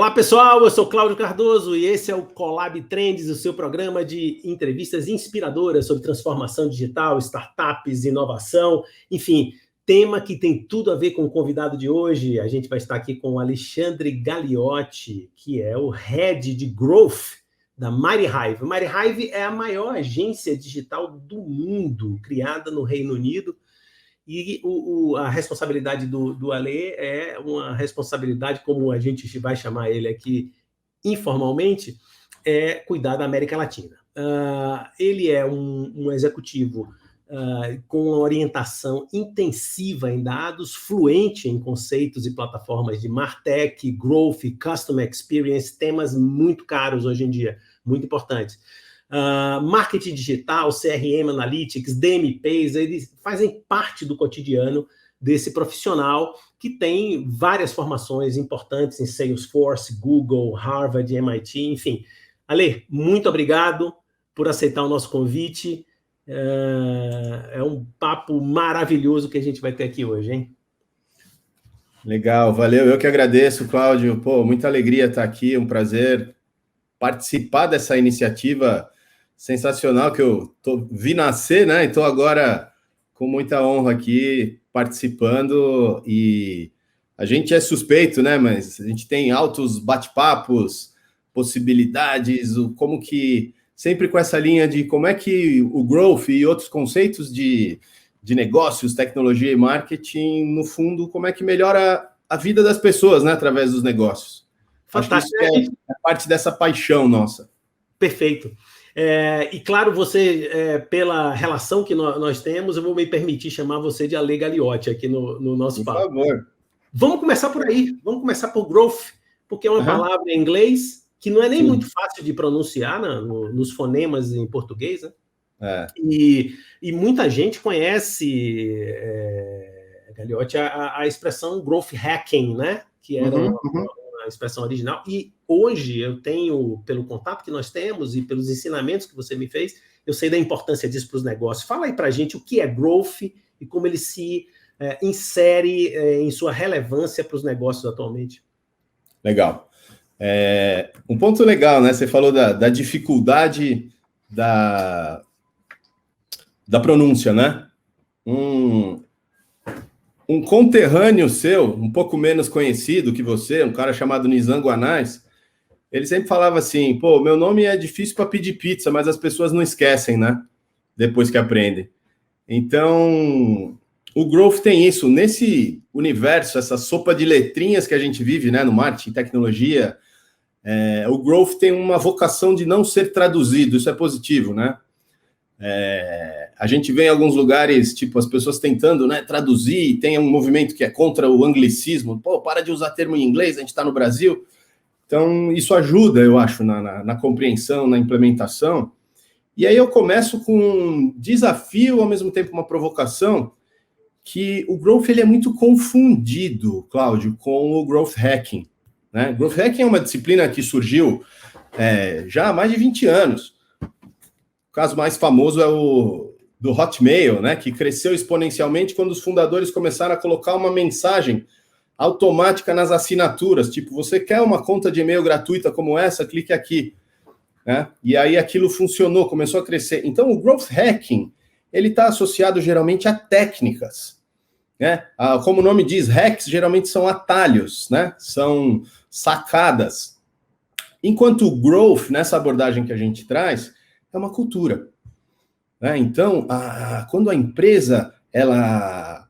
Olá pessoal, eu sou Cláudio Cardoso e esse é o Collab Trends, o seu programa de entrevistas inspiradoras sobre transformação digital, startups, inovação, enfim, tema que tem tudo a ver com o convidado de hoje. A gente vai estar aqui com o Alexandre Gagliotti, que é o Head de Growth da MightyHive. MightyHive é a maior agência digital do mundo, criada no Reino Unido. E a responsabilidade do Ale é uma responsabilidade, como a gente vai chamar ele aqui informalmente, é cuidar da América Latina. Ele é um executivo com orientação intensiva em dados, fluente em conceitos e plataformas de MarTech, Growth, Customer Experience, temas muito caros hoje em dia, muito importantes. Marketing digital, CRM Analytics, DMPs, eles fazem parte do cotidiano desse profissional que tem várias formações importantes em Salesforce, Google, Harvard, MIT, enfim. Ale, muito obrigado por aceitar o nosso convite. É um papo maravilhoso que a gente vai ter aqui hoje, hein? Legal, valeu. Eu que agradeço, Cláudio. Pô, muita alegria estar aqui, um prazer participar dessa iniciativa sensacional que eu vi nascer, né? Então agora com muita honra aqui participando, e a gente é suspeito, né? Mas a gente tem altos bate-papos, possibilidades, como que sempre com essa linha de como é que o growth e outros conceitos de negócios, tecnologia e marketing, no fundo, como é que melhora a vida das pessoas, né? Através dos negócios. Fantástico. Acho que isso é parte dessa paixão nossa. Perfeito. E claro, você, pela relação que nós temos, eu vou me permitir chamar você de Ale Gagliotti aqui no nosso papo. Por favor. Vamos começar por aí, vamos começar por growth, porque é uma palavra em inglês que não é nem muito fácil de pronunciar nos fonemas em português, né? E muita gente conhece, Gagliotti, a expressão growth hacking, né? Que era uma expressão original, e hoje eu tenho, pelo contato que nós temos e pelos ensinamentos que você me fez, eu sei da importância disso para os negócios. Fala aí para a gente o que é growth e como ele se insere em sua relevância para os negócios atualmente. Legal. Um ponto legal, né? Você falou da dificuldade da pronúncia, né? Um conterrâneo seu, um pouco menos conhecido que você, um cara chamado Nizam Guanais, ele sempre falava assim, pô, meu nome é difícil para pedir pizza, mas as pessoas não esquecem, né? Depois que aprendem. Então, o growth tem isso. Nesse universo, essa sopa de letrinhas que a gente vive, né? No marketing, tecnologia, o growth tem uma vocação de não ser traduzido. Isso é positivo, né? A gente vê em alguns lugares, tipo, as pessoas tentando, né, traduzir, tem um movimento que é contra o anglicismo. Pô, para de usar termo em inglês, a gente está no Brasil. Então, isso ajuda, eu acho, na compreensão, na implementação. E aí eu começo com um desafio, ao mesmo tempo uma provocação, que o growth ele é muito confundido, Cláudio, com o growth hacking, né? Growth hacking é uma disciplina que surgiu já há mais de 20 anos. O caso mais famoso é o do Hotmail, né? Que cresceu exponencialmente quando os fundadores começaram a colocar uma mensagem automática nas assinaturas, tipo, você quer uma conta de e-mail gratuita como essa? Clique aqui, né? E aí aquilo funcionou, começou a crescer. Então, o growth hacking, ele está associado geralmente a técnicas, né? Como o nome diz, hacks geralmente são atalhos, né? São sacadas. Enquanto o growth, nessa abordagem que a gente traz, é uma cultura, né? Então, quando a empresa ela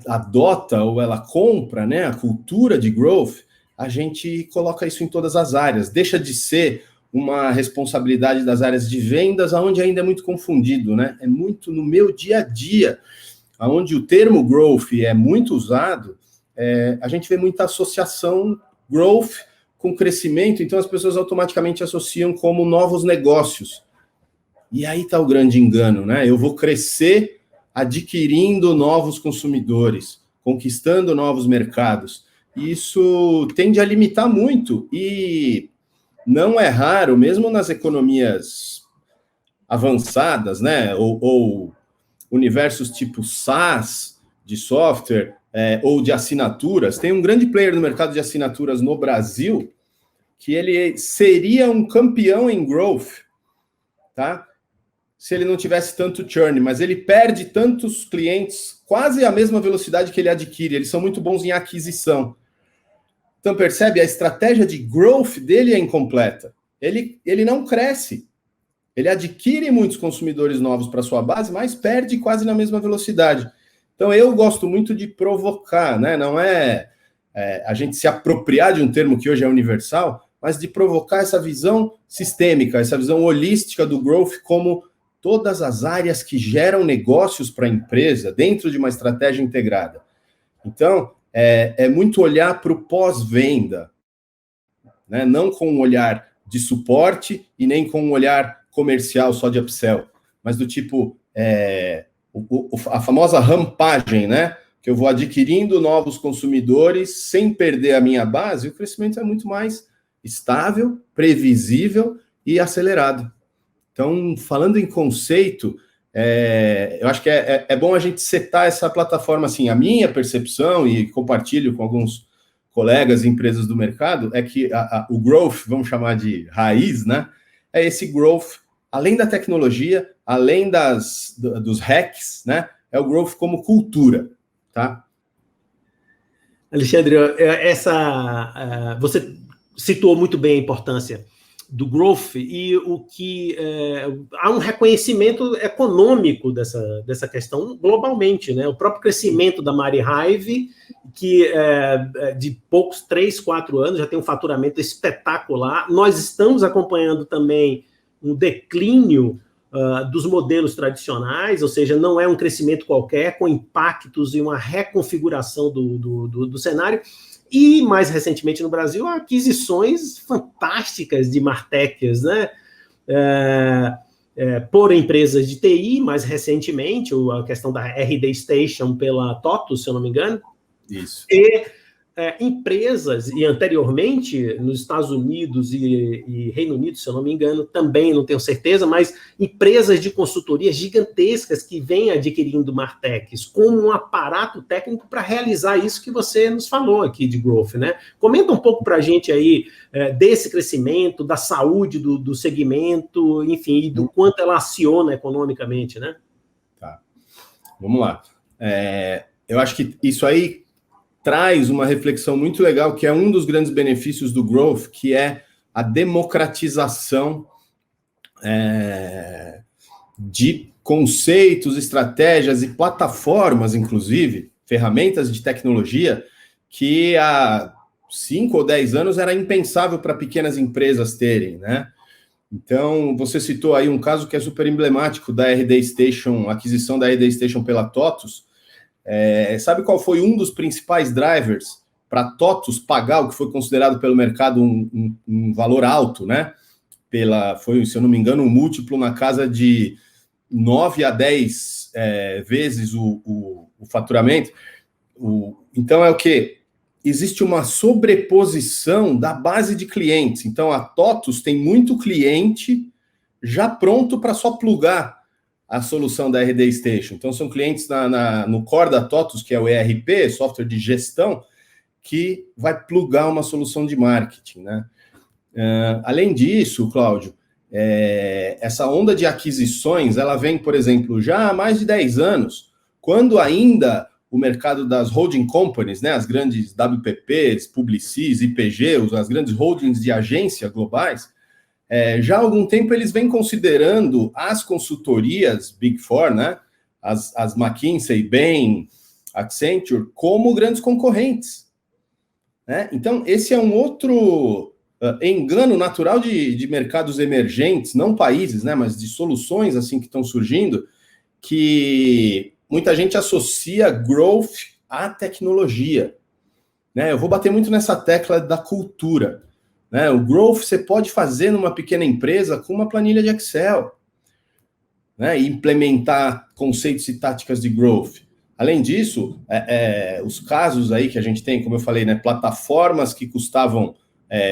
adota ou ela compra, né, a cultura de growth, a gente coloca isso em todas as áreas. Deixa de ser uma responsabilidade das áreas de vendas, onde ainda é muito confundido, né? É muito no meu dia a dia, onde o termo growth é muito usado, a gente vê muita associação growth com crescimento, então as pessoas automaticamente associam como novos negócios. E aí está o grande engano, né? Eu vou crescer adquirindo novos consumidores, conquistando novos mercados. Isso tende a limitar muito, e não é raro, mesmo nas economias avançadas, né? Ou universos tipo SaaS, de software, ou de assinaturas. Tem um grande player no mercado de assinaturas no Brasil, que ele seria um campeão em growth, tá? Se ele não tivesse tanto churn, mas ele perde tantos clientes, quase a mesma velocidade que ele adquire. Eles são muito bons em aquisição. Então, percebe? A estratégia de growth dele é incompleta. Ele não cresce. Ele adquire muitos consumidores novos para sua base, mas perde quase na mesma velocidade. Então, eu gosto muito de provocar, né? Não é a gente se apropriar de um termo que hoje é universal, mas de provocar essa visão sistêmica, essa visão holística do growth como todas as áreas que geram negócios para a empresa dentro de uma estratégia integrada. Então, é muito olhar para o pós-venda, né? Não com um olhar de suporte e nem com um olhar comercial só de upsell, mas do tipo, a famosa rampagem, né? Que eu vou adquirindo novos consumidores sem perder a minha base, o crescimento é muito mais estável, previsível e acelerado. Então, falando em conceito, eu acho que é bom a gente setar essa plataforma assim. A minha percepção, e compartilho com alguns colegas e empresas do mercado, é que o growth, vamos chamar de raiz, né? É esse growth, além da tecnologia, além dos hacks, né? É o growth como cultura, tá? Alexandre, você citou muito bem a importância do growth e o que há um reconhecimento econômico dessa questão globalmente, né? O próprio crescimento da MariHive, que de poucos 3, 4 anos já tem um faturamento espetacular. Nós estamos acompanhando também um declínio dos modelos tradicionais, ou seja, não é um crescimento qualquer, com impactos e uma reconfiguração do cenário. E, mais recentemente no Brasil, aquisições fantásticas de martechs, né? Por empresas de TI, mais recentemente, a questão da RD Station pela TOTUS, se eu não me engano. Isso. E empresas, e anteriormente nos Estados Unidos e Reino Unido, se eu não me engano, também não tenho certeza, mas empresas de consultoria gigantescas que vêm adquirindo martechs como um aparato técnico para realizar isso que você nos falou aqui de growth, né? Comenta um pouco para a gente aí desse crescimento, da saúde do segmento, enfim, e do quanto ela aciona economicamente, né? Tá, vamos lá. Eu acho que isso aí traz uma reflexão muito legal, que é um dos grandes benefícios do growth, que é a democratização de conceitos, estratégias e plataformas, inclusive, ferramentas de tecnologia, que há 5 ou 10 anos era impensável para pequenas empresas terem, né? Então, você citou aí um caso que é super emblemático da RD Station, aquisição da RD Station pela TOTUS. Sabe qual foi um dos principais drivers para a TOTUS pagar o que foi considerado pelo mercado um valor alto, né? Foi, se eu não me engano, um múltiplo na casa de 9 a 10 vezes o faturamento. Então, é o quê? Existe uma sobreposição da base de clientes. Então, a TOTUS tem muito cliente já pronto para só plugar a solução da RD Station. Então, são clientes no core da TOTUS, que é o ERP, software de gestão, que vai plugar uma solução de marketing, né? Além disso, Cláudio, essa onda de aquisições, ela vem, por exemplo, já há mais de 10 anos, quando ainda o mercado das holding companies, né, as grandes WPPs, Publicis, IPG, as grandes holdings de agência globais, já há algum tempo eles vêm considerando as consultorias Big Four, né, as McKinsey, Bain, Accenture, como grandes concorrentes, né? Então, esse é um outro engano natural de mercados emergentes, não países, né, mas de soluções assim que estão surgindo, que muita gente associa growth à tecnologia, né? Eu vou bater muito nessa tecla da cultura, né? O growth você pode fazer numa pequena empresa com uma planilha de Excel, né? E implementar conceitos e táticas de growth. Além disso, os casos aí que a gente tem, como eu falei, né, plataformas que custavam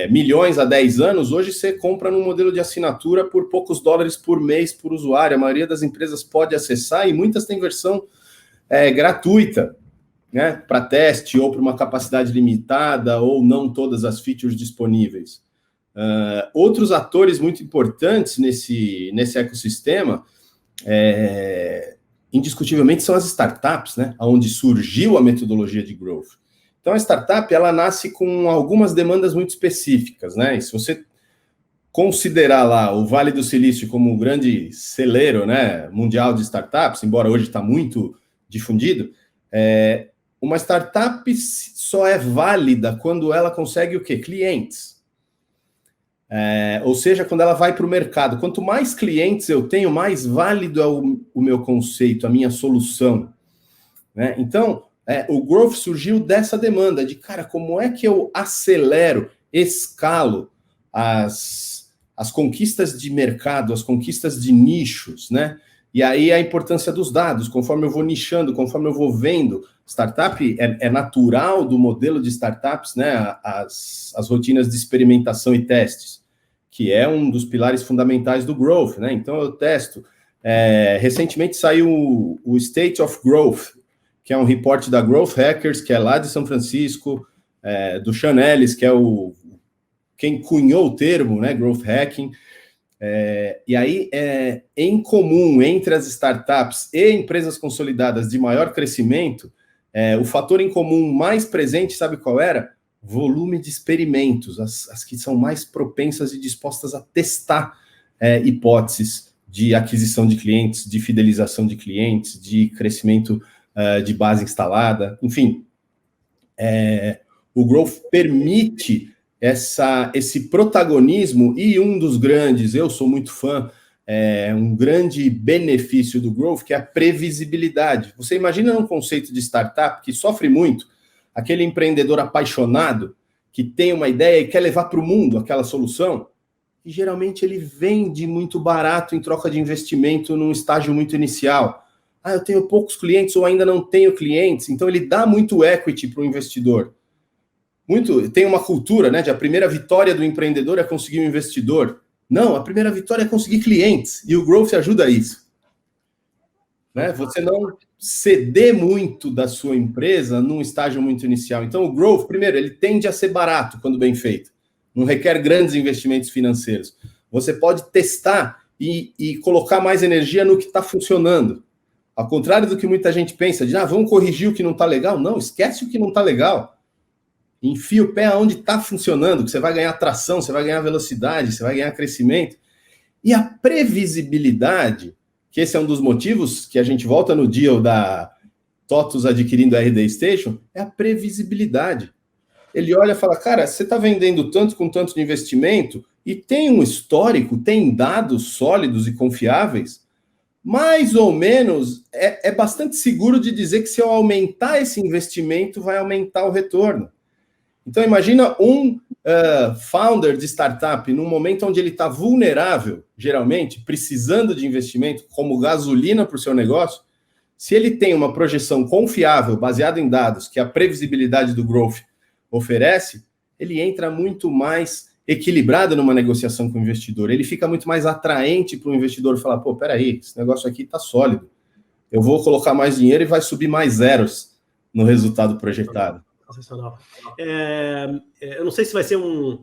milhões há 10 anos, hoje você compra num modelo de assinatura por poucos dólares por mês por usuário. A maioria das empresas pode acessar e muitas têm versão gratuita, né, para teste ou para uma capacidade limitada ou não todas as features disponíveis. Outros atores muito importantes nesse ecossistema, indiscutivelmente, são as startups, né? Onde surgiu a metodologia de growth. Então, a startup, ela nasce com algumas demandas muito específicas, né? E se você considerar lá o Vale do Silício como um grande celeiro, né, mundial de startups, embora hoje está muito difundido, uma startup só é válida quando ela consegue o quê? Clientes. Ou seja, quando ela vai para o mercado. Quanto mais clientes eu tenho, mais válido é o meu conceito, a minha solução. Né? Então, o growth surgiu dessa demanda de, cara, como é que eu acelero, escalo as conquistas de mercado, as conquistas de nichos, né? E aí a importância dos dados, conforme eu vou nichando, conforme eu vou vendo. Startup é natural do modelo de startups, né? As rotinas de experimentação e testes, que é um dos pilares fundamentais do growth, né? Então eu testo. Recentemente saiu o State of Growth, que é um reporte da Growth Hackers, que é lá de São Francisco, do Sean Ellis, que é quem cunhou o termo, né, growth hacking, e aí em comum entre as startups e empresas consolidadas de maior crescimento, o fator em comum mais presente, sabe qual era? Volume de experimentos, as que são mais propensas e dispostas a testar hipóteses de aquisição de clientes, de fidelização de clientes, de crescimento de base instalada, enfim. O growth permite esse protagonismo, e um dos grandes, eu sou muito fã, um grande benefício do growth, que é a previsibilidade. Você imagina um conceito de startup que sofre muito, aquele empreendedor apaixonado, que tem uma ideia e quer levar para o mundo aquela solução, e geralmente ele vende muito barato em troca de investimento num estágio muito inicial. Eu tenho poucos clientes ou ainda não tenho clientes, então ele dá muito equity para o investidor. Tem uma cultura, né, de a primeira vitória do empreendedor é conseguir um investidor. Não, a primeira vitória é conseguir clientes, e o growth ajuda a isso. Né? Você não ceder muito da sua empresa num estágio muito inicial. Então, o growth, primeiro, ele tende a ser barato quando bem feito. Não requer grandes investimentos financeiros. Você pode testar e colocar mais energia no que está funcionando. Ao contrário do que muita gente pensa, de vamos corrigir o que não está legal. Não, esquece o que não está legal. Enfia o pé aonde está funcionando, que você vai ganhar tração, você vai ganhar velocidade, você vai ganhar crescimento. E a previsibilidade, que esse é um dos motivos que a gente volta no deal da TOTUS adquirindo a RD Station, é a previsibilidade. Ele olha e fala, cara, você está vendendo tanto com tanto de investimento e tem um histórico, tem dados sólidos e confiáveis, mais ou menos é bastante seguro de dizer que se eu aumentar esse investimento, vai aumentar o retorno. Então, imagina um founder de startup num momento onde ele está vulnerável, geralmente, precisando de investimento como gasolina para o seu negócio. Se ele tem uma projeção confiável, baseada em dados, que a previsibilidade do growth oferece, ele entra muito mais equilibrado numa negociação com o investidor. Ele fica muito mais atraente para o investidor falar, peraí, esse negócio aqui está sólido. Eu vou colocar mais dinheiro e vai subir mais zeros no resultado projetado. Sensacional. Eu não sei se vai ser um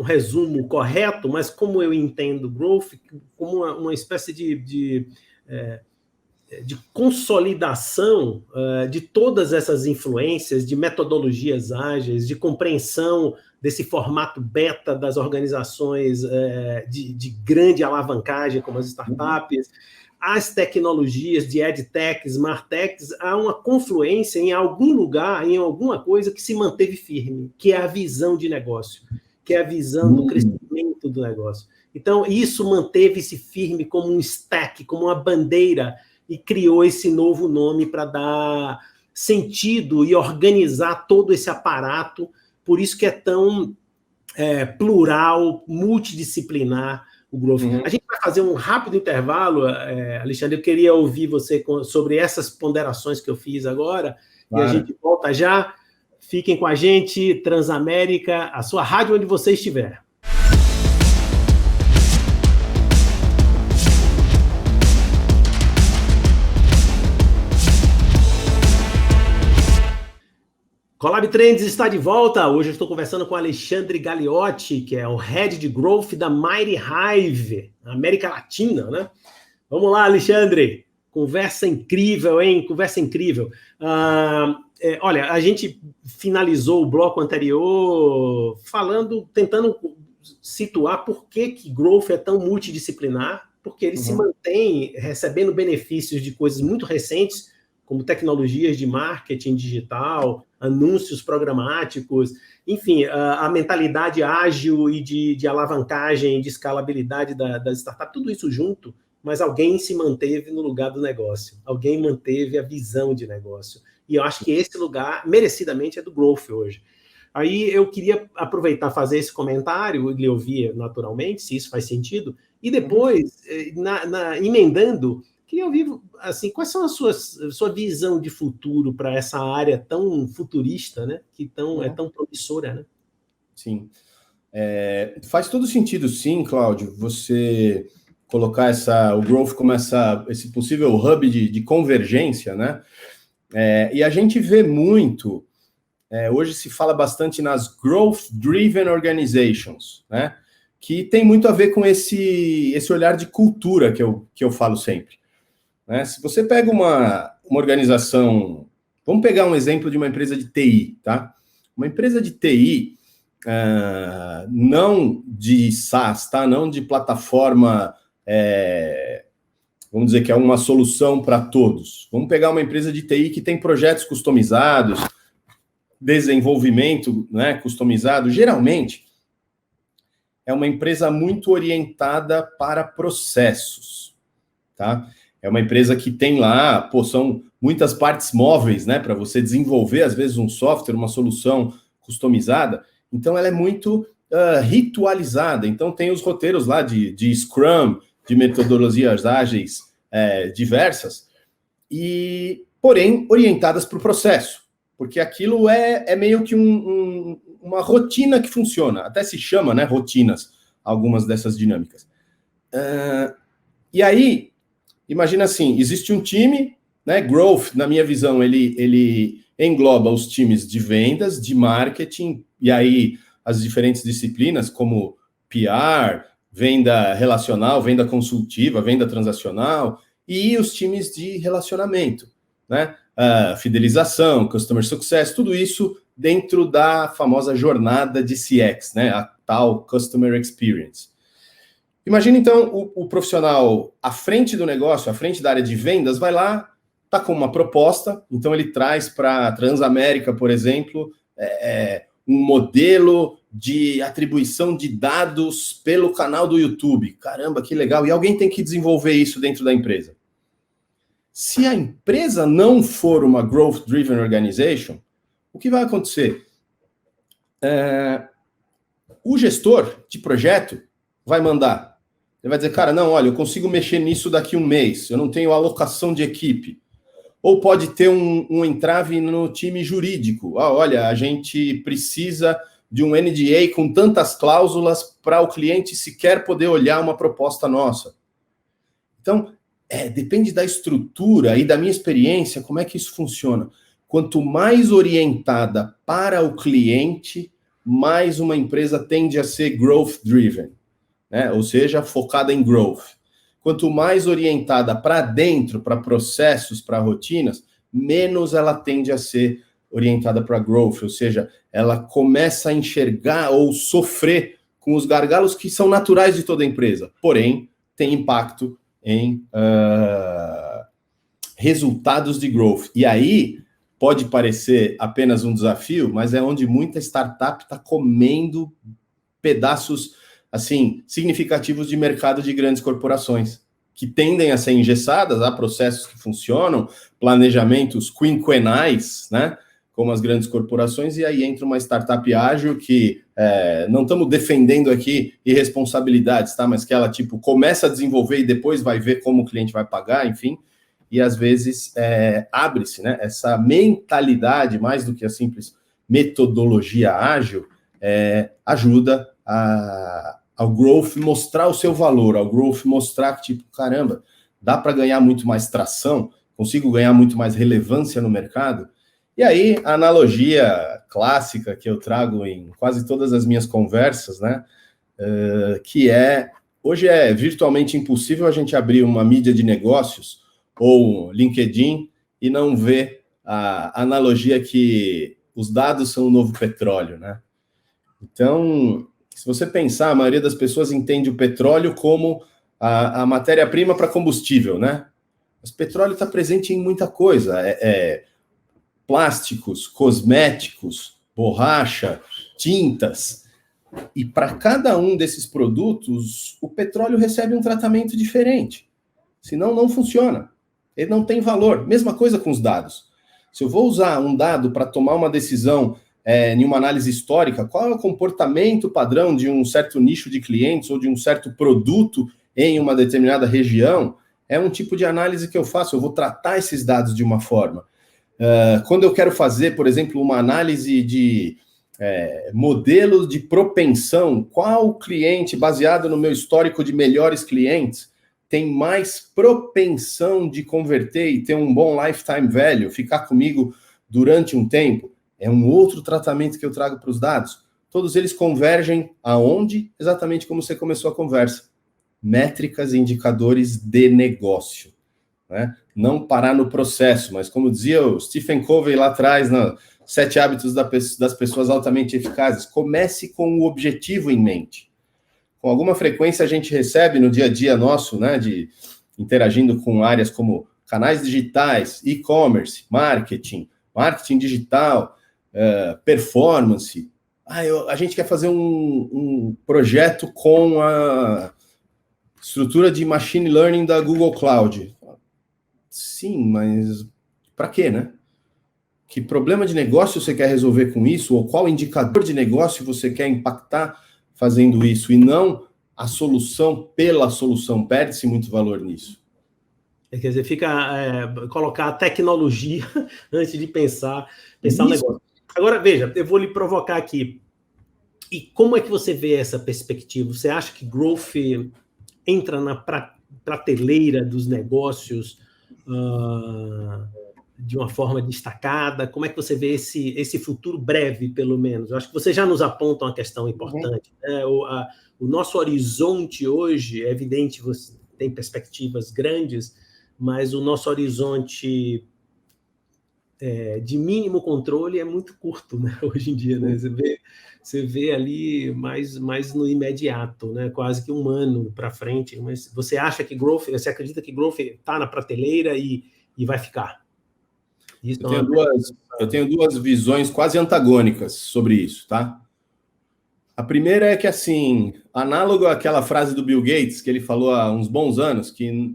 resumo correto, mas como eu entendo growth, como uma espécie de consolidação de todas essas influências, de metodologias ágeis, de compreensão desse formato beta das organizações de grande alavancagem, como as startups, as tecnologias de EdTech, SmartTech, há uma confluência em algum lugar, em alguma coisa que se manteve firme, que é a visão de negócio, que é a visão do crescimento do negócio. Então, isso manteve-se firme como um stack, como uma bandeira, e criou esse novo nome para dar sentido e organizar todo esse aparato. Por isso que é tão plural, multidisciplinar, o growth. A gente vai fazer um rápido intervalo, Alexandre. Eu queria ouvir você sobre essas ponderações que eu fiz agora, claro. E a gente volta já. Fiquem com a gente, Transamérica, a sua rádio onde você estiver. Collab Trends está de volta. Hoje eu estou conversando com Alexandre Gagliotti, que é o Head de Growth da Mighty Hive, América Latina, né? Vamos lá, Alexandre. Conversa incrível, hein? Conversa incrível. Olha, a gente finalizou o bloco anterior tentando situar por que Growth é tão multidisciplinar, porque ele se mantém recebendo benefícios de coisas muito recentes, como tecnologias de marketing digital, anúncios programáticos, enfim, a mentalidade ágil e de alavancagem, de escalabilidade das startups, tudo isso junto, mas alguém se manteve no lugar do negócio, alguém manteve a visão de negócio. E eu acho que esse lugar, merecidamente, é do Growth hoje. Aí eu queria aproveitar, fazer esse comentário, e lhe ouvir naturalmente, se isso faz sentido, e depois, emendando, queria ouvir, assim, quais são sua visão de futuro para essa área tão futurista, né? Que é tão promissora, né? Sim. Faz todo sentido, sim, Cláudio, você colocar o Growth como esse possível hub de convergência, né? E a gente vê muito, hoje se fala bastante nas Growth-Driven Organizations, né? Que tem muito a ver com esse olhar de cultura que eu falo sempre. Né? Se você pega uma organização, vamos pegar um exemplo de uma empresa de TI, tá? Uma empresa de TI, não de SaaS, tá? Não de plataforma, vamos dizer que é uma solução para todos. Vamos pegar uma empresa de TI que tem projetos customizados, desenvolvimento, né, customizado. Geralmente, é uma empresa muito orientada para processos, tá? É uma empresa que tem lá, são muitas partes móveis, né, para você desenvolver, às vezes, um software, uma solução customizada. Então, ela é muito ritualizada. Então, tem os roteiros lá de Scrum, de metodologias ágeis diversas, porém, orientadas para o processo, porque aquilo é meio que uma rotina que funciona. Até se chama, né, rotinas, algumas dessas dinâmicas. E aí, imagina assim, existe um time, né, Growth, na minha visão, ele engloba os times de vendas, de marketing, e aí as diferentes disciplinas, como PR, venda relacional, venda consultiva, venda transacional, e os times de relacionamento, né, fidelização, customer success, tudo isso dentro da famosa jornada de CX, né, a tal Customer Experience. Imagina, então, o profissional à frente do negócio, à frente da área de vendas, vai lá, está com uma proposta, então ele traz para a Transamérica, por exemplo, um modelo de atribuição de dados pelo canal do YouTube. Caramba, que legal! E alguém tem que desenvolver isso dentro da empresa. Se a empresa não for uma Growth-Driven Organization, o que vai acontecer? O gestor de projeto vai mandar. Ele vai dizer, cara, não, olha, eu consigo mexer nisso daqui a um mês, eu não tenho alocação de equipe. Ou pode ter um entrave no time jurídico. Olha, a gente precisa de um NDA com tantas cláusulas para o cliente sequer poder olhar uma proposta nossa. Então, depende da estrutura e da minha experiência, como é que isso funciona. Quanto mais orientada para o cliente, mais uma empresa tende a ser growth-driven, né? Ou seja, focada em growth. Quanto mais orientada para dentro, para processos, para rotinas, menos ela tende a ser orientada para growth, ou seja, ela começa a enxergar ou sofrer com os gargalos que são naturais de toda empresa, porém, tem impacto em resultados de growth. E aí, pode parecer apenas um desafio, mas é onde muita startup está comendo pedaços assim, significativos de mercado de grandes corporações, que tendem a ser engessadas, há processos que funcionam, planejamentos quinquenais, né, como as grandes corporações, e aí entra uma startup ágil que, não estamos defendendo aqui irresponsabilidades, tá, mas que ela, tipo, começa a desenvolver e depois vai ver como o cliente vai pagar, enfim, e às vezes abre-se, né, essa mentalidade, mais do que a simples metodologia ágil, ajuda ao growth mostrar o seu valor, ao growth mostrar que, tipo, caramba, dá para ganhar muito mais tração, consigo ganhar muito mais relevância no mercado. E aí, a analogia clássica que eu trago em quase todas as minhas conversas, né, que hoje é virtualmente impossível a gente abrir uma mídia de negócios ou LinkedIn e não ver a analogia que os dados são o novo petróleo, né? Então, se você pensar, a maioria das pessoas entende o petróleo como a matéria-prima para combustível, né? Mas petróleo está presente em muita coisa, plásticos, cosméticos, borracha, tintas. E para cada um desses produtos, o petróleo recebe um tratamento diferente. Senão, não funciona. Ele não tem valor. Mesma coisa com os dados. Se eu vou usar um dado para tomar uma decisão em uma análise histórica, qual é o comportamento padrão de um certo nicho de clientes ou de um certo produto em uma determinada região, é um tipo de análise que eu faço. Eu vou tratar esses dados de uma forma. Quando eu quero fazer, por exemplo, uma análise de modelos de propensão, qual cliente, baseado no meu histórico de melhores clientes, tem mais propensão de converter e ter um bom lifetime value, ficar comigo durante um tempo, é um outro tratamento que eu trago para os dados. Todos eles convergem aonde? Exatamente como você começou a conversa. Métricas e indicadores de negócio. Né? Não parar no processo, mas como dizia o Stephen Covey lá atrás, no 7 hábitos das pessoas altamente eficazes, comece com o objetivo em mente. Com alguma frequência a gente recebe no dia a dia nosso, né, interagindo com áreas como canais digitais, e-commerce, marketing digital, performance. A gente quer fazer um projeto com a estrutura de machine learning da Google Cloud. Sim, mas para quê, né? Que problema de negócio você quer resolver com isso? Ou qual indicador de negócio você quer impactar fazendo isso? E não a solução pela solução. Perde-se muito valor nisso. Quer dizer, colocar a tecnologia antes de pensar o negócio. Agora, veja, eu vou lhe provocar aqui. E como é que você vê essa perspectiva? Você acha que growth entra na prateleira dos negócios de uma forma destacada? Como é que você vê esse futuro breve, pelo menos? Eu acho que você já nos aponta uma questão importante. Né? O nosso horizonte hoje, é evidente, você tem perspectivas grandes, mas o nosso horizonte de mínimo controle é muito curto, né? Hoje em dia, né? Você vê ali mais no imediato, né? Quase que um ano para frente. Mas você acha que você acredita que growth está na prateleira e vai ficar? Isso eu tenho duas visões quase antagônicas sobre isso, tá? A primeira é que, assim, análogo àquela frase do Bill Gates, que ele falou há uns bons anos, que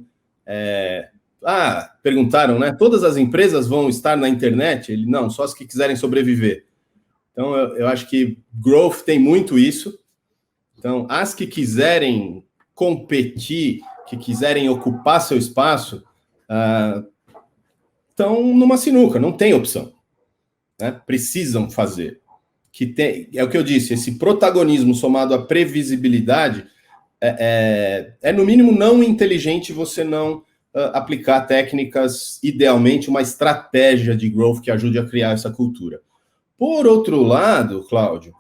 perguntaram, né? Todas as empresas vão estar na internet? Ele, não, só as que quiserem sobreviver. Então, eu acho que growth tem muito isso. Então, as que quiserem competir, que quiserem ocupar seu espaço, estão numa sinuca, não tem opção. Né? Precisam fazer. É o que eu disse, esse protagonismo somado à previsibilidade no mínimo, não inteligente você não aplicar técnicas, idealmente, uma estratégia de growth que ajude a criar essa cultura. Por outro lado, Cláudio,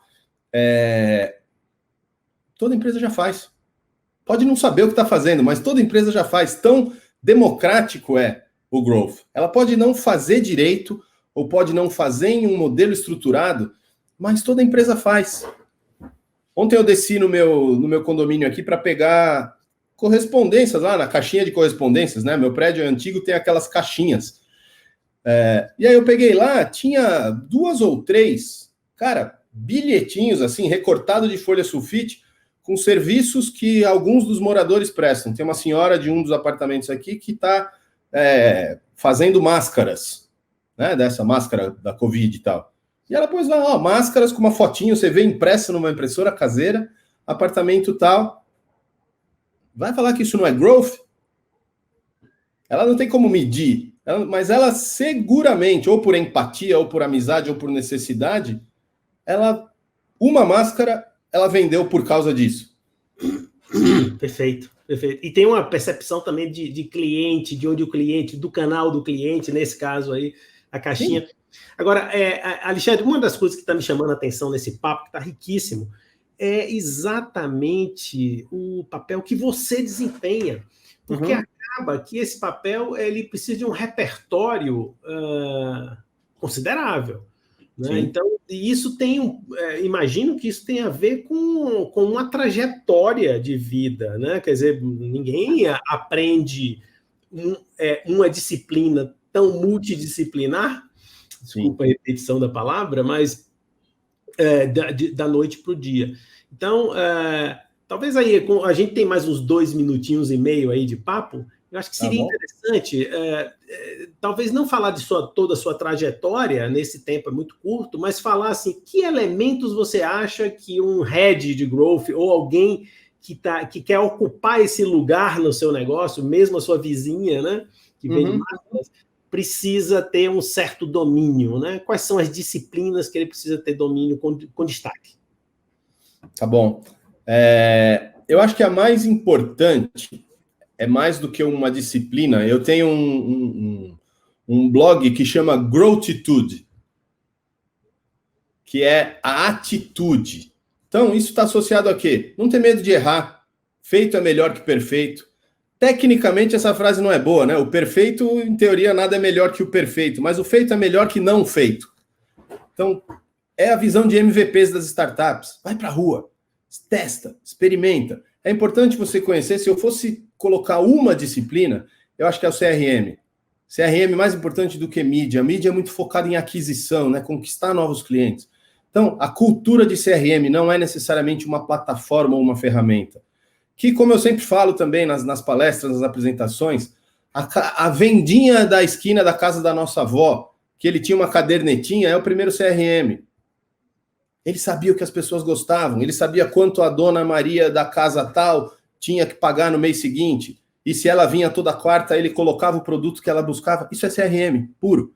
toda empresa já faz. Pode não saber o que está fazendo, mas toda empresa já faz. Tão democrático é o growth. Ela pode não fazer direito, ou pode não fazer em um modelo estruturado, mas toda empresa faz. Ontem eu desci no meu condomínio aqui para pegar correspondências lá na caixinha de correspondências, né? Meu prédio antigo tem aquelas caixinhas. E aí eu peguei lá, tinha 2 ou 3, bilhetinhos assim, recortado de folha sulfite, com serviços que alguns dos moradores prestam. Tem uma senhora de um dos apartamentos aqui que está fazendo máscaras, né? Dessa máscara da Covid e tal. E ela pôs lá, máscaras com uma fotinho, você vê impressa numa impressora caseira, apartamento tal. Vai falar que isso não é growth? Ela não tem como medir, mas ela seguramente, ou por empatia, ou por amizade, ou por necessidade, uma máscara, ela vendeu por causa disso. Perfeito, perfeito. E tem uma percepção também de cliente, de onde o cliente, do canal do cliente, nesse caso aí, a caixinha. Sim. Agora, Alexandre, uma das coisas que está me chamando a atenção nesse papo, que está riquíssimo, é exatamente o papel que você desempenha. Porque acaba que esse papel ele precisa de um repertório considerável. Né? Então, isso tem imagino que isso tem a ver com uma trajetória de vida. Né? Quer dizer, ninguém aprende uma disciplina tão multidisciplinar, desculpa a repetição da palavra, mas da noite para o dia. Então, talvez aí, a gente tem mais uns 2 minutinhos e meio aí de papo, eu acho que seria interessante, talvez não falar de toda a sua trajetória, nesse tempo é muito curto, mas falar assim, que elementos você acha que um head de growth ou alguém que quer ocupar esse lugar no seu negócio, mesmo a sua vizinha, né, que vem de máquinas, precisa ter um certo domínio, né? Quais são as disciplinas que ele precisa ter domínio com destaque? Tá bom. Eu acho que a mais importante é mais do que uma disciplina. Eu tenho um blog que chama Growtitude, que é a atitude. Então, isso está associado a quê? Não ter medo de errar. Feito é melhor que perfeito. Tecnicamente, essa frase não é boa, né? O perfeito, em teoria, nada é melhor que o perfeito, mas o feito é melhor que não feito. Então, é a visão de MVPs das startups. Vai para a rua, testa, experimenta. É importante você conhecer. Se eu fosse colocar uma disciplina, eu acho que é o CRM. CRM mais importante do que mídia. A mídia é muito focada em aquisição, né? Conquistar novos clientes. Então, a cultura de CRM não é necessariamente uma plataforma ou uma ferramenta. Que, como eu sempre falo também nas palestras, nas apresentações, a vendinha da esquina da casa da nossa avó, que ele tinha uma cadernetinha, é o primeiro CRM. Ele sabia o que as pessoas gostavam, ele sabia quanto a dona Maria da casa tal tinha que pagar no mês seguinte, e se ela vinha toda quarta, ele colocava o produto que ela buscava. Isso é CRM, puro.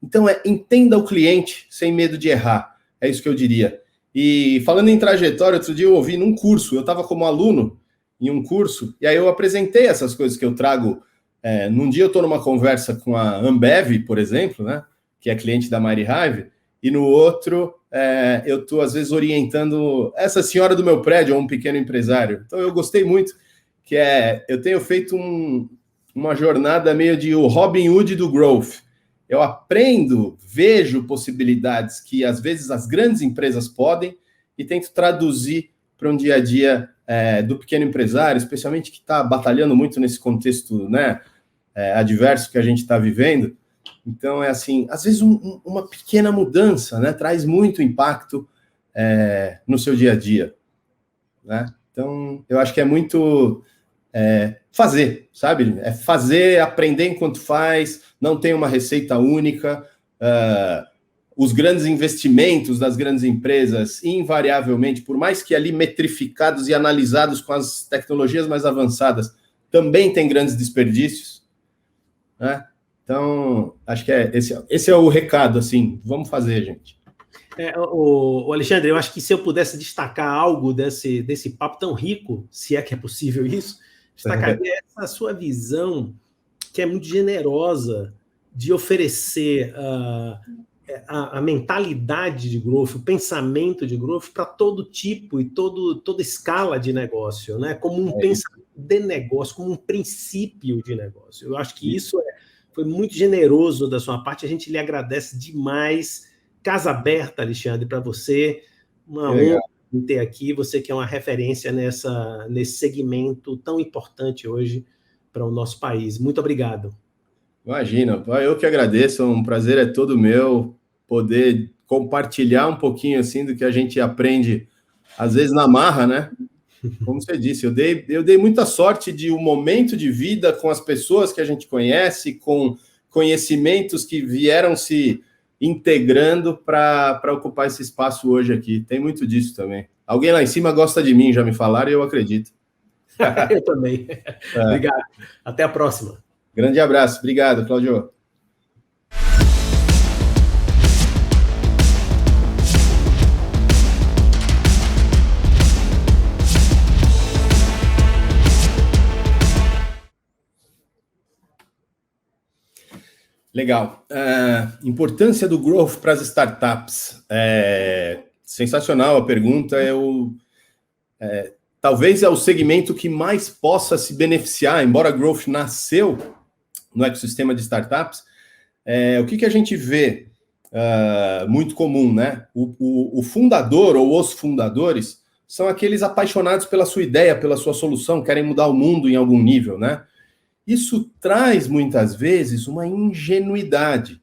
Então, entenda o cliente sem medo de errar. É isso que eu diria. E falando em trajetória, outro dia eu ouvi num curso, eu estava como aluno em um curso, e aí eu apresentei essas coisas que eu trago. Num dia eu estou numa conversa com a Ambev, por exemplo, né, que é cliente da MariHive, e no outro eu estou, às vezes, orientando essa senhora do meu prédio, ou um pequeno empresário. Então eu gostei muito, que eu tenho feito uma jornada meio de o Robin Hood do Growth. Eu aprendo, vejo possibilidades que, às vezes, as grandes empresas podem e tento traduzir para um dia a dia do pequeno empresário, especialmente que está batalhando muito nesse contexto, né, adverso que a gente está vivendo. Então, assim, às vezes uma pequena mudança, né, traz muito impacto no seu dia a dia. Né? Então, eu acho que é muito fazer, sabe? É fazer, aprender enquanto faz, não tem uma receita única. Os grandes investimentos das grandes empresas, invariavelmente, por mais que ali metrificados e analisados com as tecnologias mais avançadas, também tem grandes desperdícios, né? Então, acho que esse é o recado, assim, vamos fazer, gente. O Alexandre, eu acho que se eu pudesse destacar algo desse papo tão rico, se é que é possível isso, destacaria essa sua visão, que é muito generosa, de oferecer a mentalidade de growth, o pensamento de growth para todo tipo e toda escala de negócio, né? Como um pensamento de negócio, como um princípio de negócio. Eu acho que isso foi muito generoso da sua parte, a gente lhe agradece demais. Casa aberta, Alexandre, para você. Uma honra ter aqui, você que é uma referência nesse segmento tão importante hoje para o nosso país. Muito obrigado. Imagina, eu que agradeço, um prazer é todo meu poder compartilhar um pouquinho assim do que a gente aprende, às vezes na marra, né? Como você disse, eu dei muita sorte de um momento de vida com as pessoas que a gente conhece, com conhecimentos que vieram se integrando para ocupar esse espaço hoje aqui. Tem muito disso também. Alguém lá em cima gosta de mim, já me falaram, e eu acredito. Eu também. Obrigado. Até a próxima. Grande abraço. Obrigado, Cláudio. Legal. Importância do growth para as startups. Sensacional a pergunta. Talvez é o segmento que mais possa se beneficiar, embora growth nasceu no ecossistema de startups. O que a gente vê muito comum, né? O fundador ou os fundadores são aqueles apaixonados pela sua ideia, pela sua solução, querem mudar o mundo em algum nível, né? Isso traz, muitas vezes, uma ingenuidade.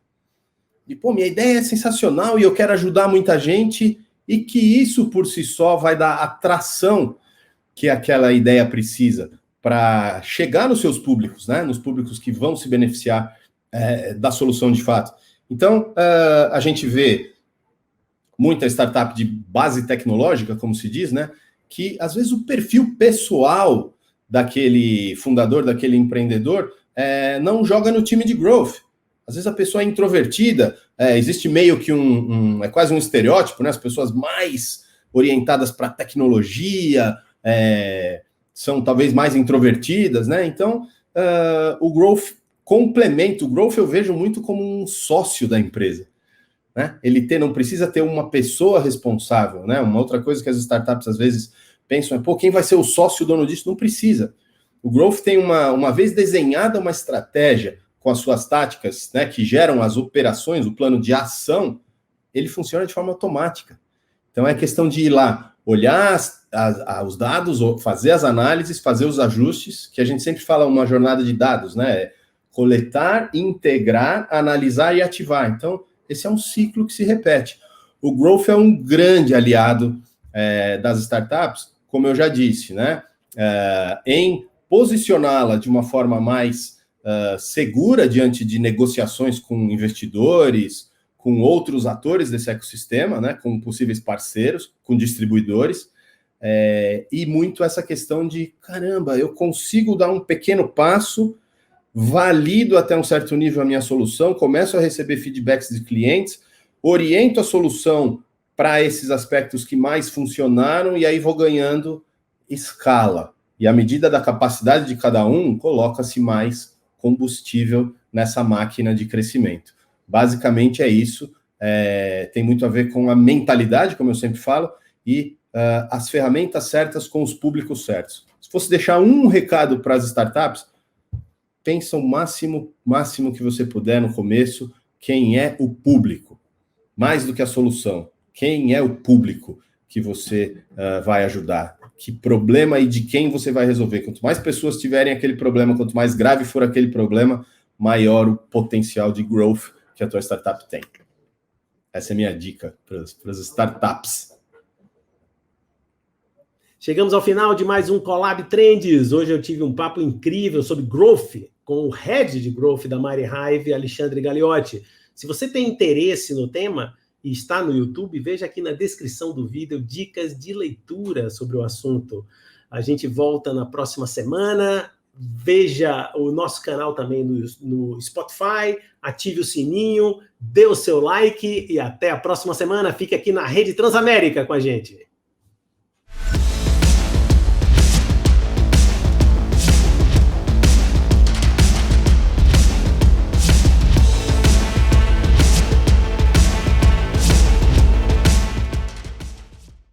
E, minha ideia é sensacional e eu quero ajudar muita gente, e que isso, por si só, vai dar atração que aquela ideia precisa para chegar nos seus públicos, né? Nos públicos que vão se beneficiar da solução de fato. Então, a gente vê muita startup de base tecnológica, como se diz, né? Que, às vezes, o perfil pessoal daquele fundador, daquele empreendedor, não joga no time de growth. Às vezes a pessoa é introvertida, existe meio que é quase um estereótipo, né? As pessoas mais orientadas para tecnologia são talvez mais introvertidas, né? Então, o growth complementa. O growth eu vejo muito como um sócio da empresa, né? Ele não precisa ter uma pessoa responsável, né? Uma outra coisa que as startups às vezes pensam quem vai ser o sócio dono disso? Não precisa. O growth tem uma vez desenhada uma estratégia com as suas táticas, né, que geram as operações, o plano de ação, ele funciona de forma automática. Então é questão de ir lá, olhar os dados, fazer as análises, fazer os ajustes, que a gente sempre fala uma jornada de dados, né? Coletar, integrar, analisar e ativar. Então, esse é um ciclo que se repete. O growth é um grande aliado das startups, como eu já disse, né? Em posicioná-la de uma forma mais segura diante de negociações com investidores, com outros atores desse ecossistema, né? Com possíveis parceiros, com distribuidores, e muito essa questão de, caramba, eu consigo dar um pequeno passo, valido até um certo nível a minha solução, começo a receber feedbacks de clientes, oriento a solução para esses aspectos que mais funcionaram, e aí vou ganhando escala. E à medida da capacidade de cada um, coloca-se mais combustível nessa máquina de crescimento. Basicamente é isso. Tem muito a ver com a mentalidade, como eu sempre falo, e as ferramentas certas com os públicos certos. Se fosse deixar um recado para as startups, pensa o máximo que você puder no começo, quem é o público, mais do que a solução. Quem é o público que você vai ajudar? Que problema e de quem você vai resolver? Quanto mais pessoas tiverem aquele problema, quanto mais grave for aquele problema, maior o potencial de growth que a tua startup tem. Essa é a minha dica para as startups. Chegamos ao final de mais um Collab Trends. Hoje eu tive um papo incrível sobre growth com o head de growth da Mari Hive, Alexandre Gagliotti. Se você tem interesse no tema e está no YouTube, veja aqui na descrição do vídeo dicas de leitura sobre o assunto. A gente volta na próxima semana. Veja o nosso canal também no Spotify, ative o sininho, dê o seu like e até a próxima semana. Fique aqui na Rede Transamérica com a gente.